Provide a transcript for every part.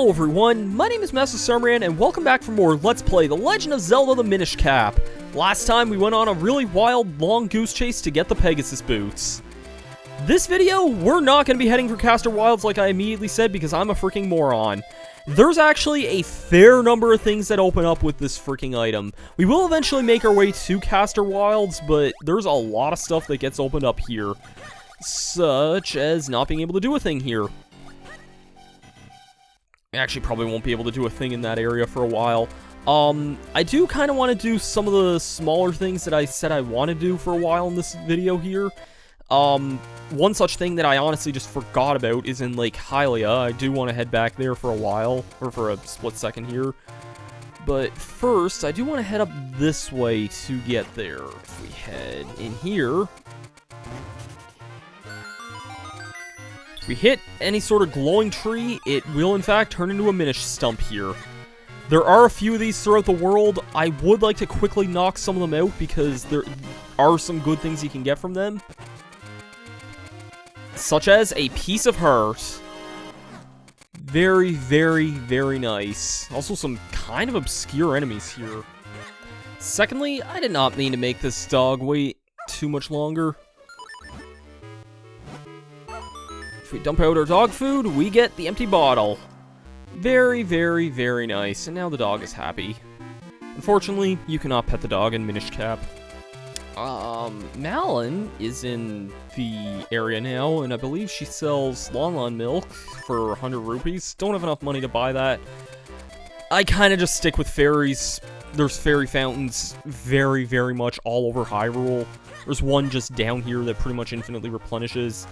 Hello everyone, my name is Masterstarman, and welcome back for more Let's Play The Legend of Zelda the Minish Cap. Last time we went on a really wild, long goose chase to get the Pegasus boots. This video, we're not going to be heading for Castor Wilds like I immediately said because I'm a freaking moron. There's actually a fair number of things that open up with this freaking item. We will eventually make our way to Castor Wilds, but there's a lot of stuff that gets opened up here. Such as not being able to do a thing here. I actually probably won't be able to do a thing in that area for a while. I do kind of want to do some of the smaller things that I said I want to do for a while in this video here. One such thing that I honestly just forgot about is in Lake Hylia. I do want to head back there for a while, or for a split second here. But first, I do want to head up this way to get there. If we head in here... if we hit any sort of glowing tree, it will in fact turn into a Minish stump here. There are a few of these throughout the world. I would like to quickly knock some of them out because there are some good things you can get from them. Such as a piece of heart. Very, very, very nice. Also some kind of obscure enemies here. Secondly, I did not mean to make this dog wait too much longer. If we dump out our dog food, we get the empty bottle. Very, very, very nice. And now the dog is happy. Unfortunately, you cannot pet the dog in Minish Cap. Malin is in the area now, and I believe she sells Lon milk for 100 rupees. Don't have enough money to buy that. I kind of just stick with fairies. There's fairy fountains very, very much all over Hyrule. There's one just down here that pretty much infinitely replenishes.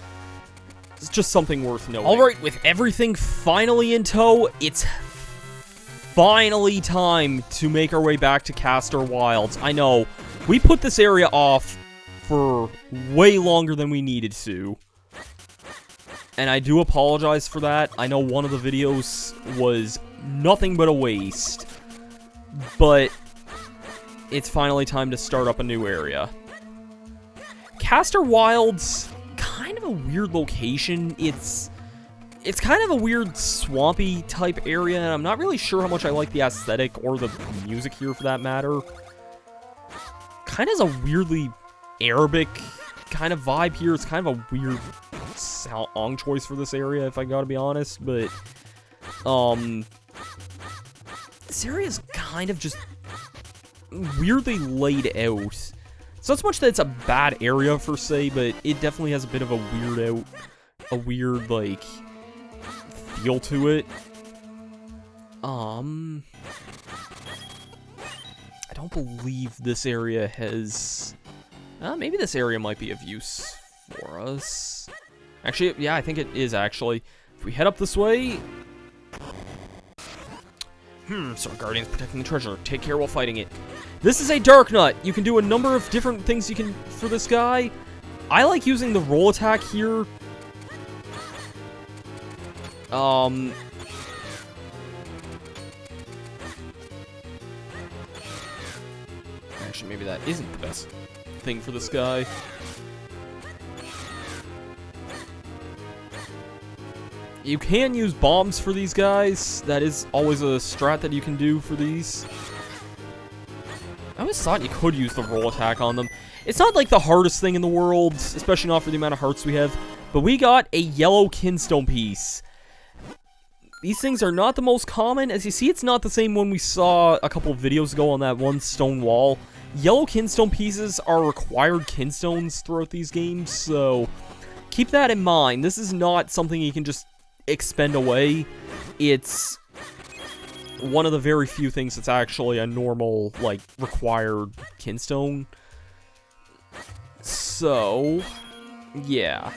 It's just something worth noting. Alright, with everything finally in tow, it's finally time to make our way back to Castor Wilds. I know, we put this area off for way longer than we needed to. And I do apologize for that. I know one of the videos was nothing but a waste. But it's finally time to start up a new area. Castor Wilds... kind of a weird location. It's kind of a weird swampy type area, and I'm not really sure how much I like the aesthetic or the music here for that matter. Kind of has a weirdly Arabic kind of vibe here. It's kind of a weird song choice for this area, if I gotta be honest, but this area is kind of just weirdly laid out. It's not so much that it's a bad area, per se, but it definitely has a bit of a weird, like, feel to it. I don't believe this area has... maybe this area might be of use for us. Actually, yeah, I think it is, actually. If we head up this way... so Guardian's protecting the treasure. Take care while fighting it. This is a Dark Nut. You can do a number of different things you can for this guy. I like using the roll attack here. Actually, maybe that isn't the best thing for this guy. You can use bombs for these guys. That is always a strat that you can do for these. I always thought you could use the roll attack on them. It's not like the hardest thing in the world, especially not for the amount of hearts we have. But we got a yellow Kinstone piece. These things are not the most common. As you see, it's not the same one we saw a couple of videos ago on that one stone wall. Yellow Kinstone pieces are required Kinstones throughout these games, so keep that in mind. This is not something you can just expend away. It's one of the very few things that's actually a normal, like, required Kinstone. So, yeah.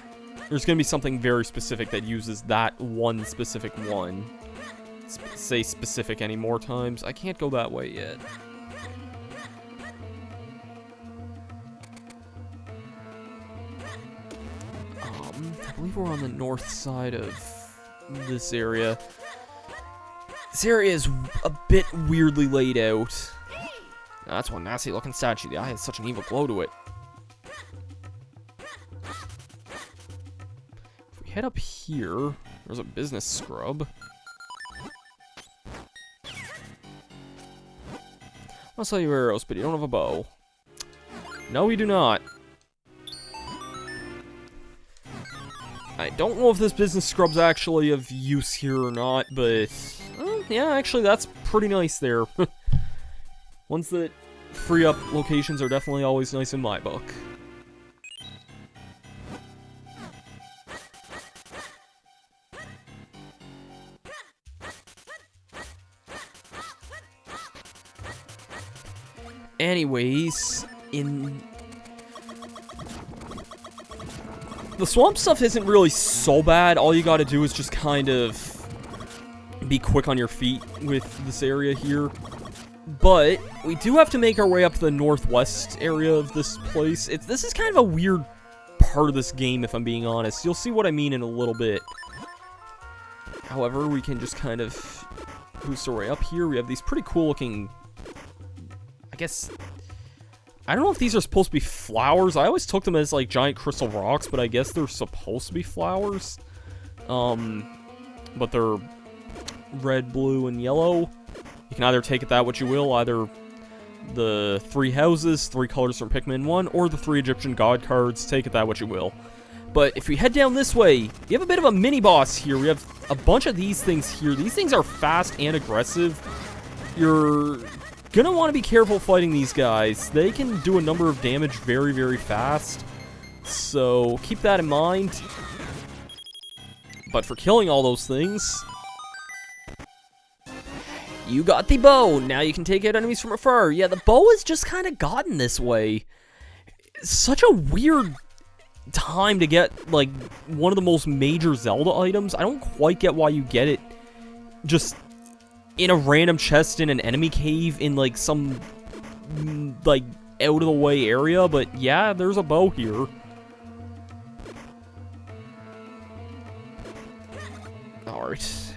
There's gonna be something very specific that uses that one specific one. Say specific any more times. I can't go that way yet. I believe we're on the north side of this area. This area is a bit weirdly laid out. That's one nasty looking statue. The eye has such an evil glow to it. If we head up here, there's a business scrub. I'll sell you arrows, but you don't have a bow. No, we do not. I don't know if this business scrub's actually of use here or not, but... yeah, actually, that's pretty nice there. Ones that free up locations are definitely always nice in my book. Anyways, the swamp stuff isn't really so bad. All you gotta do is just kind of be quick on your feet with this area here. But we do have to make our way up the northwest area of this place. This is kind of a weird part of this game, if I'm being honest. You'll see what I mean in a little bit. However, we can just kind of boost our way up here. We have these pretty cool looking... I guess... I don't know if these are supposed to be flowers. I always took them as, like, giant crystal rocks, but I guess they're supposed to be flowers. But they're red, blue, and yellow. You can either take it that what you will, either the 3 houses, 3 colors from Pikmin 1, or the 3 Egyptian god cards, take it that what you will. But if we head down this way, you have a bit of a mini-boss here. We have a bunch of these things here. These things are fast and aggressive. You're gonna want to be careful fighting these guys. They can do a number of damage very, very fast. So keep that in mind. But for killing all those things, you got the bow. Now you can take out enemies from afar. Yeah, the bow is just kind of gotten this way. It's such a weird time to get, like, one of the most major Zelda items. I don't quite get why you get it just in a random chest in an enemy cave in, like, some, like, out-of-the-way area. But, yeah, there's a bow here. Alright.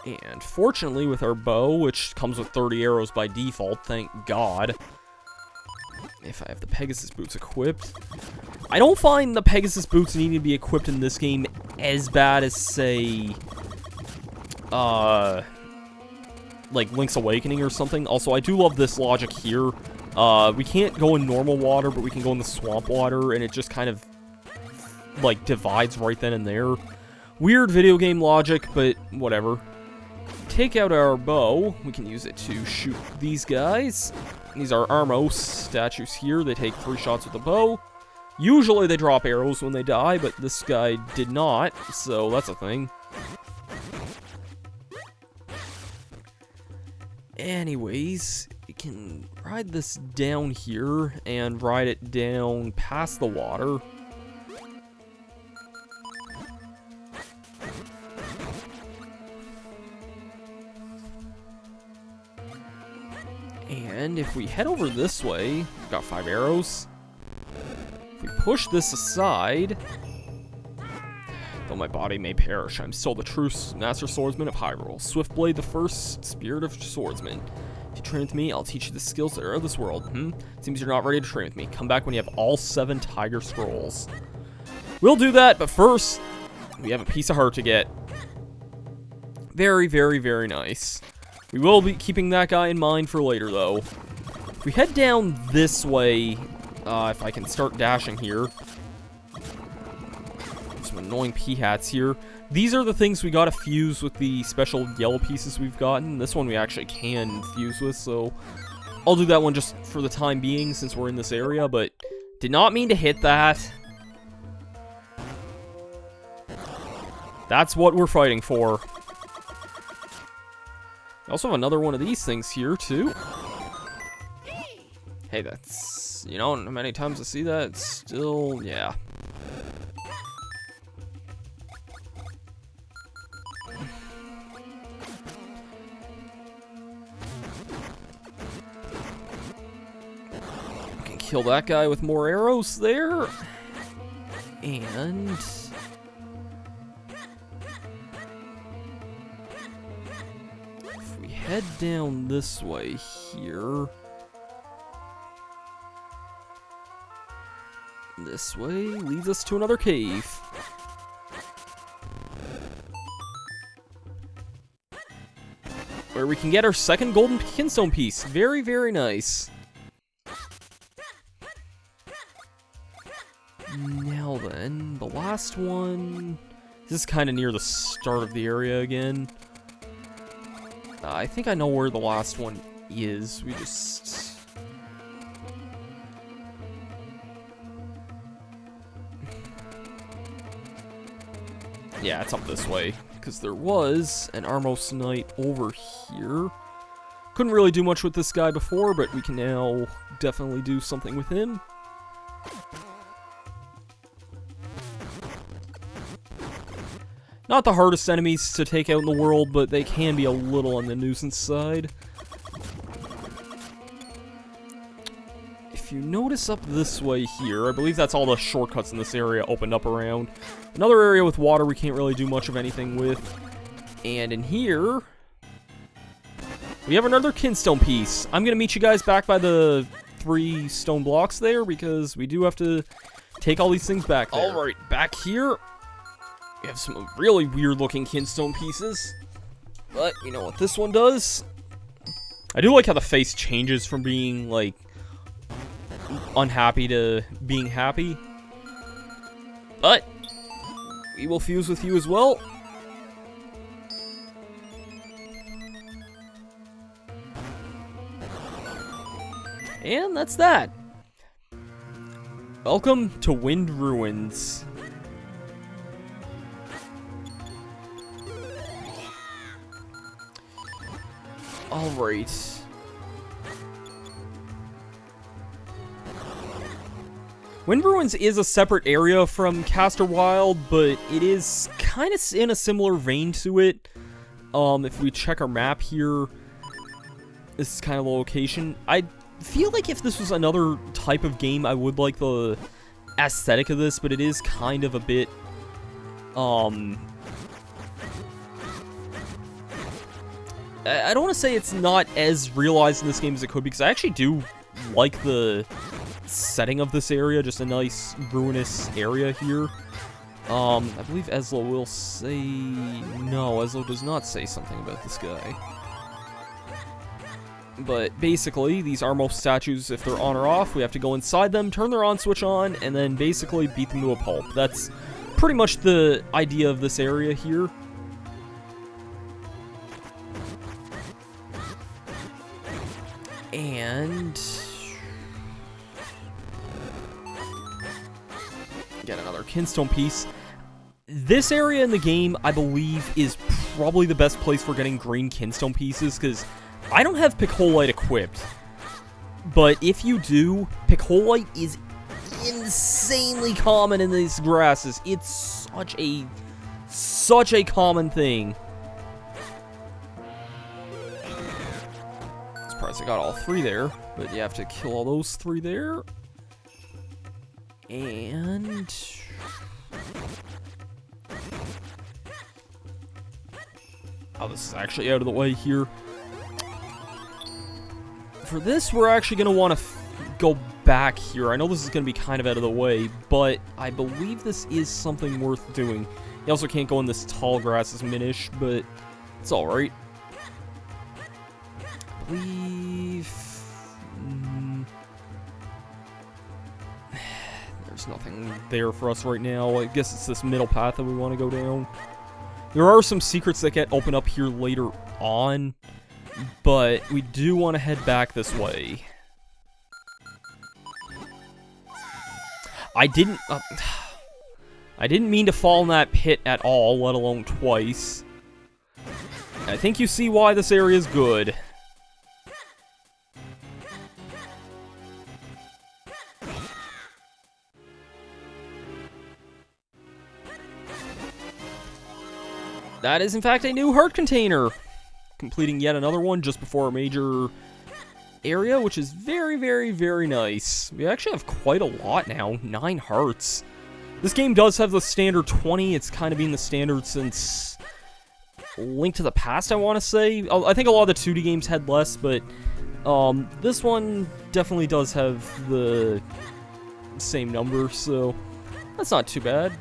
And fortunately, with our bow, which comes with 30 arrows by default, thank God, if I have the Pegasus boots equipped, I don't find the Pegasus boots needing to be equipped in this game as bad as, say, like Link's Awakening or something. Also, I do love this logic here. We can't go in normal water, but we can go in the swamp water, and it just kind of, like, divides right then and there. Weird video game logic, but whatever. Take out our bow. We can use it to shoot these guys. These are Armos statues here. They take 3 shots with the bow. Usually they drop arrows when they die, but this guy did not, so that's a thing. Anyways, we can ride this down here and ride it down past the water. And if we head over this way, we've got 5 arrows. If we push this aside, though my body may perish, I'm still the true Master Swordsman of Hyrule. Swiftblade the first, Spirit of Swordsman. If you train with me, I'll teach you the skills that are of this world. Seems you're not ready to train with me. Come back when you have all 7 Tiger Scrolls. We'll do that, but first, we have a piece of heart to get. Very, very, very nice. We will be keeping that guy in mind for later, though. If we head down this way, if I can start dashing here. Some annoying P-hats here. These are the things we gotta fuse with the special yellow pieces we've gotten. This one we actually can fuse with, so I'll do that one just for the time being since we're in this area, but did not mean to hit that. That's what we're fighting for. I also have another one of these things here, too. Hey, that's... You know, how many times I see that, it's still... Yeah. We can kill that guy with more arrows there. And... head down this way here. This way leads us to another cave. where we can get our second golden Kinstone piece. Very, very nice. Now then, the last one... This is kind of near the start of the area again. I think I know where the last one is. We just... Yeah, it's up this way. Because there was an Armos Knight over here. Couldn't really do much with this guy before, but we can now definitely do something with him. Not the hardest enemies to take out in the world, but they can be a little on the nuisance side. If you notice up this way here, I believe that's all the shortcuts in this area opened up around. Another area with water we can't really do much of anything with. And in here, we have another Kinstone piece. I'm going to meet you guys back by the 3 stone blocks there, because we do have to take all these things back there. Alright, back here. We have some really weird-looking Kinstone pieces, but you know what this one does? I do like how the face changes from being, like, unhappy to being happy. But we will fuse with you as well. And that's that. Welcome to Wind Ruins. Alright. Wind Ruins is a separate area from Castor Wild, but it is kind of in a similar vein to it. If we check our map here, this is kind of the location. I feel like if this was another type of game, I would like the aesthetic of this, but it is kind of a bit, I don't want to say it's not as realized in this game as it could be, because I actually do like the setting of this area, just a nice ruinous area here. I believe Eslo will say... No, Eslo does not say something about this guy. But basically, these Armos statues, if they're on or off, we have to go inside them, turn their on switch on, and then basically beat them to a pulp. That's pretty much the idea of this area here. And get another Kinstone piece. This area in the game, I believe, is probably the best place for getting green Kinstone pieces, because I don't have Picholite equipped. But if you do, Picholite is insanely common in these grasses. It's such a common thing. Surprised I got all 3 there, but you have to kill all those 3 there. And oh, this is actually out of the way here. For this, we're actually going to want to go back here. I know this is going to be kind of out of the way, but I believe this is something worth doing. You also can't go in this tall grass as Minish, but it's alright. I believe... There's nothing there for us right now. I guess it's this middle path that we want to go down. There are some secrets that get opened up here later on, but we do want to head back this way. I didn't mean to fall in that pit at all, let alone twice. I think you see why this area is good. That is, in fact, a new heart container. Completing yet another one just before a major area, which is very, very, very nice. We actually have quite a lot now. 9 hearts. This game does have the standard 20. It's kind of been the standard since Link to the Past, I want to say. I think a lot of the 2D games had less, but this one definitely does have the same number, so that's not too bad.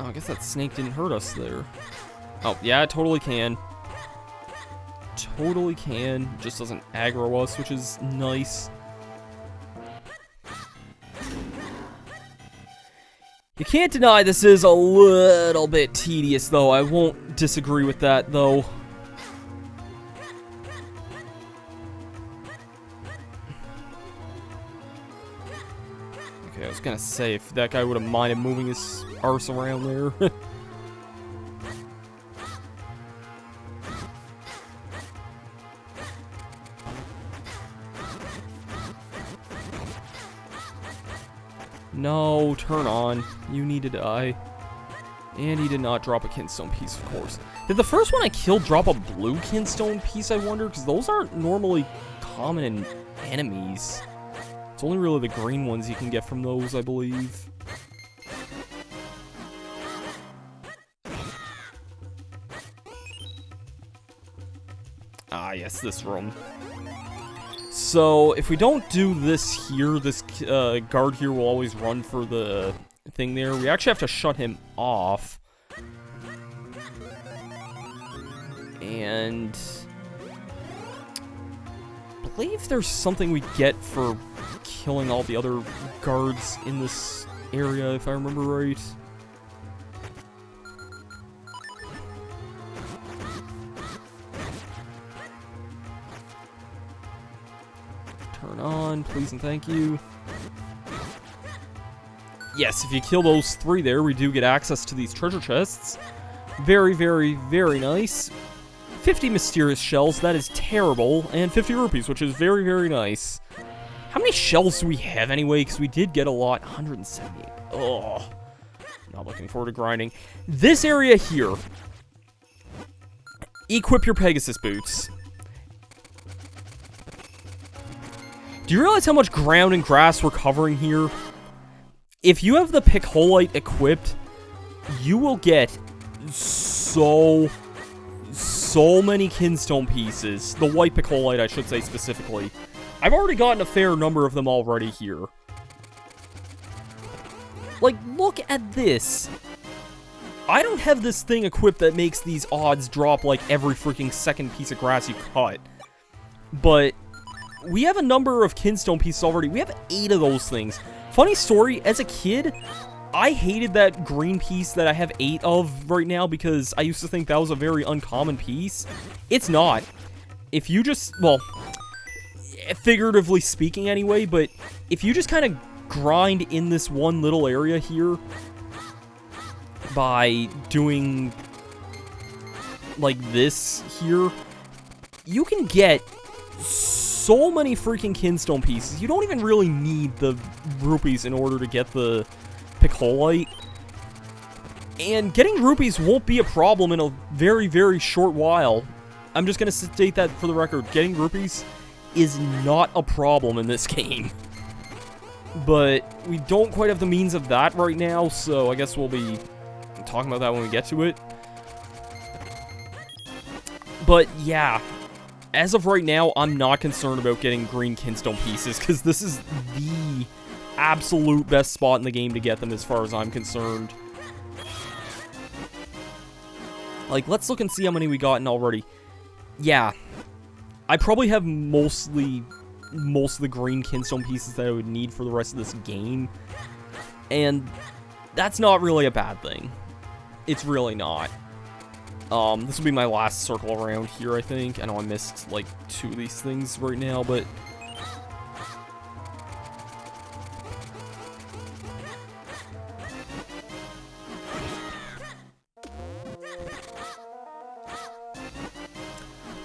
Oh, I guess that snake didn't hurt us there. Oh, yeah, it totally can. Totally can. Just doesn't aggro us, which is nice. You can't deny this is a little bit tedious, though. I won't disagree with that, though. Okay, I was gonna say, if that guy would have minded moving his arse around there. No, turn on. You need to die. And he did not drop a Kinstone piece, of course. Did the first one I killed drop a blue Kinstone piece, I wonder? Because those aren't normally common in enemies. It's only really the green ones you can get from those, I believe. Ah, yes, this room. So, if we don't do this here, this guard here will always run for the thing there. We actually have to shut him off. And I believe there's something we get for killing all the other guards in this area, if I remember right. Turn on, please and thank you. Yes, if you kill those 3 there, we do get access to these treasure chests. Very, very, very nice. 50 mysterious shells, that is terrible. And 50 rupees, which is very, very nice. How many shells do we have anyway? Because we did get a lot. 178. Ugh. Not looking forward to grinding. This area here. Equip your Pegasus boots. Do you realize how much ground and grass we're covering here? If you have the Picholite equipped, you will get so many Kinstone pieces. The white Picholite, I should say specifically. I've already gotten a fair number of them already here. Like, look at this. I don't have this thing equipped that makes these odds drop like every freaking second piece of grass you cut. But we have a number of Kinstone pieces already. We have 8 of those things. Funny story, as a kid, I hated that green piece that I have 8 of right now because I used to think that was a very uncommon piece. It's not. If you just, well, figuratively speaking anyway, but if you just kind of grind in this one little area here by doing like this here, you can get so many freaking Kinstone pieces. You don't even really need the rupees in order to get the Picholite. And getting rupees won't be a problem in a very, very short while. I'm just going to state that for the record. Getting rupees is not a problem in this game. But we don't quite have the means of that right now, so I guess we'll be talking about that when we get to it. But yeah, as of right now, I'm not concerned about getting green Kinstone pieces, because this is the absolute best spot in the game to get them as far as I'm concerned. Like, let's look and see how many we gotten already. Yeah, I probably have most of the green Kinstone pieces that I would need for the rest of this game. And that's not really a bad thing. It's really not. This will be my last circle around here, I think. I know I missed, like, 2 of these things right now, but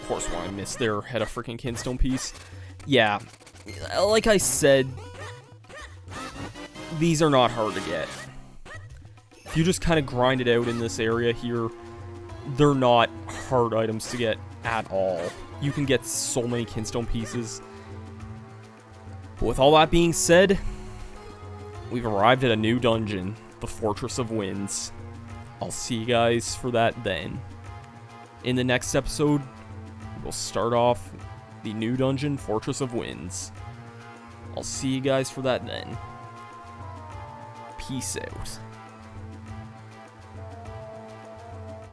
of course, one I missed there had a freaking Kinstone piece. Yeah, like I said, these are not hard to get. If you just kind of grind it out in this area here, they're not hard items to get at all. You can get so many Kinstone pieces. But with all that being said, we've arrived at a new dungeon, the Fortress of Winds. I'll see you guys for that then. In the next episode, we'll start off the new dungeon, Fortress of Winds. I'll see you guys for that then. Peace out.